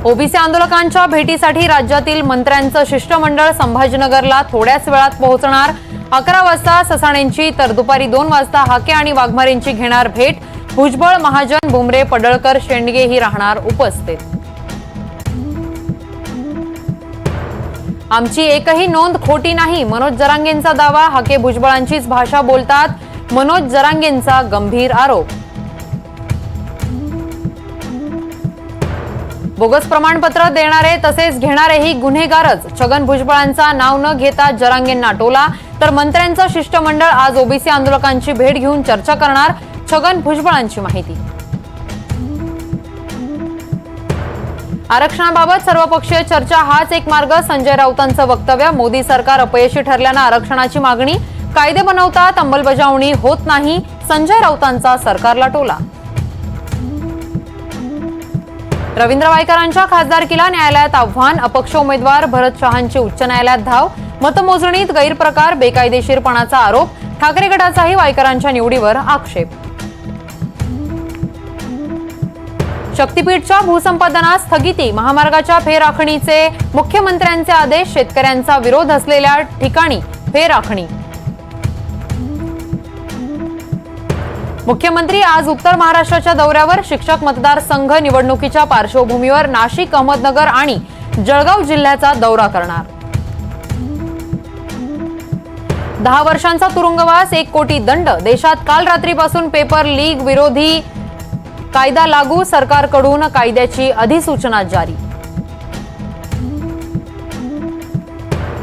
OBC आंदोलकांच्या भेटीसाठी राज्यातील मंत्र्यांचं शिष्टमंडळ संभाजीनगरला थोड्याच वेळात पोहोचणार। 11 वाजता ससाणेंची तर दुपारी 2 वाजता हाके आणि वाघमारेंची घेणार भेट। भुजबळ, महाजन, भुमरे, पडळकर, शेंडगे ही राहणार उपस्थित। आमची एकही नोंद खोटी नाही, मनोज जरांगेंचा दावा। हाके भुजबळांचीच भाषा बोलतात, मनोज जरांगेंचा गंभीर आरोप। बोगस प्रमाणपत्र देणारे तसेच घेणारेही गुन्हेगारच। छगन भुजबळांचा नाव न घेता जरांगेंना टोला, तर मंत्र्यांचं शिष्टमंडळ आज ओबीसी आंदोलकांची भेट घेऊन चर्चा करणार। छगन भुजबळांची माहिती। आरक्षणाबाबत सर्वपक्षीय चर्चा हाच एक मार्ग, संजय राऊतांचं वक्तव्य। मोदी सरकार अपयशी ठरल्यानं आरक्षणाची मागणी, कायदे बनवतात अंमलबजावणी होत नाही, संजय राऊतांचा सरकारला टोला। रवींद्र वायकरांच्या खासदारकीला न्यायालयात आव्हान, अपक्ष उमेदवार भरत शहांची उच्च न्यायालयात धाव। मतमोजणीत गैरप्रकार, बेकायदेशीरपणाचा आरोप, ठाकरे गटाचाही वायकरांच्या निवडीवर आक्षेप। शक्तीपीठच्या भूसंपादनास स्थगिती, महामार्गाच्या फेरआखणीचे मुख्यमंत्र्यांचे आदेश। शेतकऱ्यांचा विरोध असलेल्या ठिकाणी फेरआखणी। मुख्यमंत्री आज उत्तर महाराष्ट्राच्या दौऱ्यावर। शिक्षक मतदारसंघ निवडणुकीच्या पार्श्वभूमीवर नाशिक, अहमदनगर आणि जळगाव जिल्ह्याचा दौरा करणार। 10 वर्षांचा तुरुंगवास, 1 कोटी दंड। देशात काल रात्रीपासून पेपर लीक विरोधी कायदा लागू, सरकारकडून कायद्याची अधिसूचना जारी।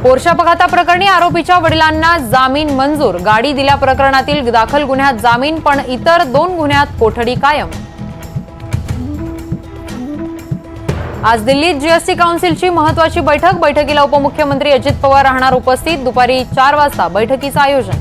पोर्शे अपघाताप्रकरणी आरोपीच्या वडिलांना जामीन मंजूर। गाडी दिल्या प्रकरणातील दाखल गुन्ह्यात जामीन, पण इतर 2 गुन्ह्यात कोठडी कायम। आज दिल्लीत जीएसटी काउन्सिलची महत्त्वाची बैठक। बैठकीला उपमुख्यमंत्री अजित पवार राहणार उपस्थित। दुपारी 4 वाजता बैठकीचं आयोजन।